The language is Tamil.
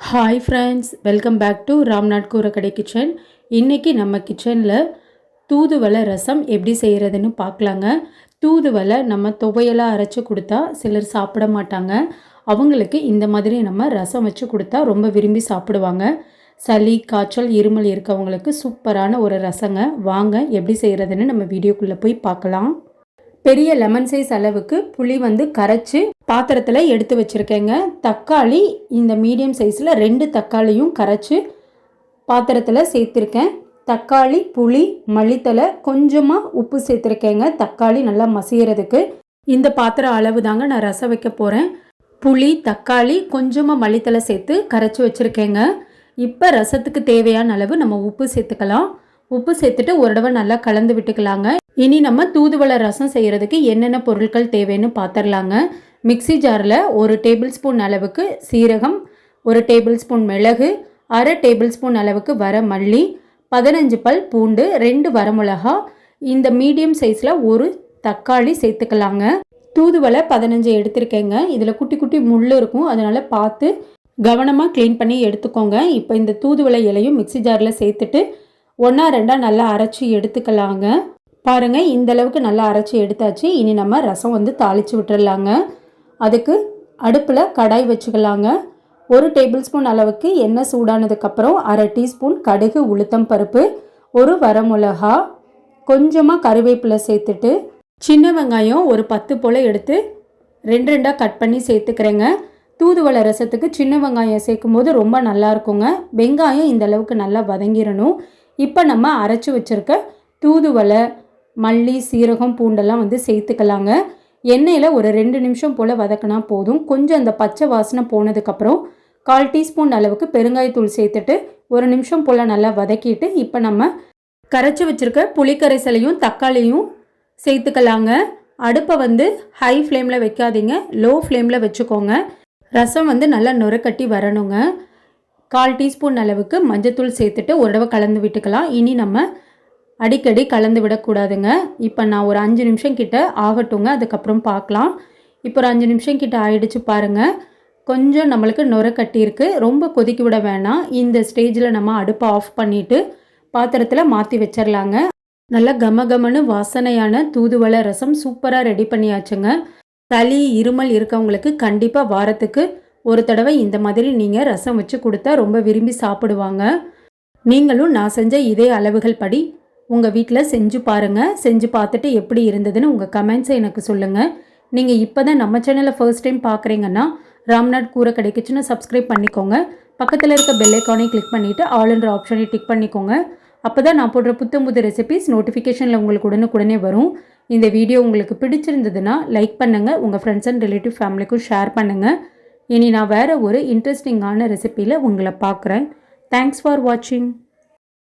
Hi friends, welcome back to Ramnath Koorakkadai kitchen. இன்றைக்கி நம்ம கிச்சனில் தூதுவளை ரசம் எப்படி செய்கிறதுன்னு பார்க்கலாங்க. தூதுவளை நம்ம துவையலாக அரைச்சி கொடுத்தா சிலர் சாப்பிட மாட்டாங்க. அவங்களுக்கு இந்த மாதிரி நம்ம ரசம் வச்சு கொடுத்தா ரொம்ப விரும்பி சாப்பிடுவாங்க. சளி, காய்ச்சல், இருமல் இருக்கவங்களுக்கு சூப்பரான ஒரு ரசங்க. வாங்க எப்படி செய்கிறதுன்னு நம்ம வீடியோக்குள்ளே போய் பார்க்கலாம். பெரிய லெமன் சைஸ் அளவுக்கு புளி கரைச்சி பாத்திரத்தில் எடுத்து வச்சுருக்கேங்க. தக்காளி இந்த மீடியம் சைஸில் 2 தக்காளியும் கரைச்சி பாத்திரத்தில் சேர்த்துருக்கேன். தக்காளி, புளி, மல்லித்தலை, கொஞ்சமாக உப்பு சேர்த்துருக்கேங்க. தக்காளி நல்லா மசியறதுக்கு. இந்த பாத்திரம் அளவு தாங்க நான் ரசம் வைக்க போகிறேன். புளி, தக்காளி, கொஞ்சமாக மல்லித்தலை சேர்த்து கரைச்சி வச்சுருக்கேங்க. இப்போ ரசத்துக்கு தேவையான அளவு நம்ம உப்பு சேர்த்துக்கலாம். உப்பு சேர்த்துட்டு ஒரு தடவை நல்லா கலந்து விட்டுக்கலாங்க. இனி நம்ம தூதுவளை ரசம் செய்கிறதுக்கு என்னென்ன பொருட்கள் தேவைன்னு பார்த்துடலாங்க. மிக்சி ஜாரில் 1 டேபிள் ஸ்பூன் அளவுக்கு சீரகம், 1 டேபிள் ஸ்பூன் மிளகு, 1/2 டேபிள் ஸ்பூன் அளவுக்கு வர மல்லி, 15 பல் பூண்டு, 2 வரமிளகா, இந்த மீடியம் சைஸில் 1 தக்காளி சேர்த்துக்கலாங்க. தூதுவளை 15 எடுத்திருக்கேங்க. இதில் குட்டி குட்டி முள் இருக்கும், அதனால் பார்த்து கவனமாக க்ளீன் பண்ணி எடுத்துக்கோங்க. இப்போ இந்த தூதுவளை இலையும் மிக்சி ஜாரில் சேர்த்துட்டு 1-2 நல்லா அரைச்சி எடுத்துக்கலாங்க. பாருங்கள், இந்த அளவுக்கு நல்லா அரைச்சி எடுத்தாச்சு. இனி நம்ம ரசம் தாளித்து விட்டுடலாங்க. அதுக்கு அடுப்பில் கடாய் வச்சுக்கலாங்க. 1 டேபிள் ஸ்பூன் அளவுக்கு எண்ணெய் சூடானதுக்கப்புறம் 1/2 டீஸ்பூன் கடுகு, உளுத்தம் பருப்பு, 1 வரமிளகா, கொஞ்சமாக கருவேப்பிலை சேர்த்துட்டு சின்ன வெங்காயம் ஒரு 10 போல் எடுத்து 2 கட் பண்ணி சேர்த்துக்கிறேங்க. தூதுவளை ரசத்துக்கு சின்ன வெங்காயம் சேர்க்கும் போது ரொம்ப நல்லா இருக்குங்க. வெங்காயம் இந்த அளவுக்கு நல்லா வதங்கிடணும். இப்போ நம்ம அரைச்சி வச்சுருக்க தூதுவளை, மல்லி, சீரகம், பூண்டெல்லாம் சேர்த்துக்கலாங்க. எண்ணெயில் ஒரு 2 நிமிஷம் போல் வதக்கினா போதும். கொஞ்சம் அந்த பச்சை வாசனை போனதுக்கப்புறம் 1/4 டீஸ்பூன் அளவுக்கு பெருங்காயத்தூள் சேர்த்துட்டு 1 நிமிஷம் போல் நல்லா வதக்கிட்டு இப்போ நம்ம கரைச்சி வச்சுருக்க புளிக்கரைசலையும் தக்காளியும் சேர்த்துக்கலாங்க. அடுப்பை ஹை ஃப்ளேமில் வைக்காதீங்க, லோ ஃப்ளேமில் வச்சுக்கோங்க. ரசம் நல்லா நுரக்கட்டி வரணுங்க. 1/4 டீஸ்பூன் அளவுக்கு மஞ்சத்தூள் சேர்த்துட்டு ஒரு தடவை கலந்து விட்டுக்கலாம். இனி நம்ம அடிக்கடி கலந்து விடக்கூடாதுங்க. இப்போ நான் ஒரு 5 நிமிஷம் கிட்ட ஆகட்டுங்க, அதுக்கப்புறம் பார்க்கலாம். இப்போ ஒரு 5 நிமிஷம் கிட்ட ஆயிடுச்சு பாருங்கள். கொஞ்சம் நம்மளுக்கு நுர கட்டியிருக்கு, ரொம்ப கொதிக்க விட வேணாம். இந்த ஸ்டேஜில் நம்ம அடுப்பை ஆஃப் பண்ணிவிட்டு பாத்திரத்தில் மாற்றி வச்சிடலாங்க. நல்லா கமகமன்னு வாசனையான தூதுவளை ரசம் சூப்பராக ரெடி பண்ணியாச்சுங்க. சளி, இருமல் இருக்கவங்களுக்கு கண்டிப்பாக வாரத்துக்கு ஒரு தடவை இந்த மாதிரி நீங்கள் ரசம் வச்சு கொடுத்தா ரொம்ப விரும்பி சாப்பிடுவாங்க. நீங்களும் நான் செஞ்ச இதே அளவுகள் படி உங்கள் வீட்டில் செஞ்சு பாருங்கள். செஞ்சு பார்த்துட்டு எப்படி இருந்ததுன்னு உங்கள் கமெண்ட்ஸை எனக்கு சொல்லுங்கள். நீங்கள் இப்போ தான் நம்ம சேனலை ஃபர்ஸ்ட் டைம் பார்க்குறீங்கன்னா ராம்நாத் கூரக்கடை கிச்சனை சப்ஸ்கிரைப் பண்ணிக்கோங்க. பக்கத்தில் இருக்க பெல் ஐக்கானை கிளிக் பண்ணிவிட்டு ஆல்ன்ற ஆப்ஷனை டிக் பண்ணிக்கோங்க. அப்போ தான் நான் போடுற புது ரெசிபிஸ் நோட்டிஃபிகேஷனில் உங்களுக்கு உடனே வரும். இந்த வீடியோ உங்களுக்கு பிடிச்சிருந்ததுன்னா லைக் பண்ணுங்கள், உங்கள் ஃப்ரெண்ட்ஸ் அண்ட் ரிலேட்டிவ் ஃபேமிலிக்கும் ஷேர் பண்ணுங்கள். இனி நான் வேறு ஒரு இன்ட்ரெஸ்டிங்கான ரெசிபியில் உங்களை பார்க்குறேன். தேங்க்ஸ் ஃபார் வாட்சிங்.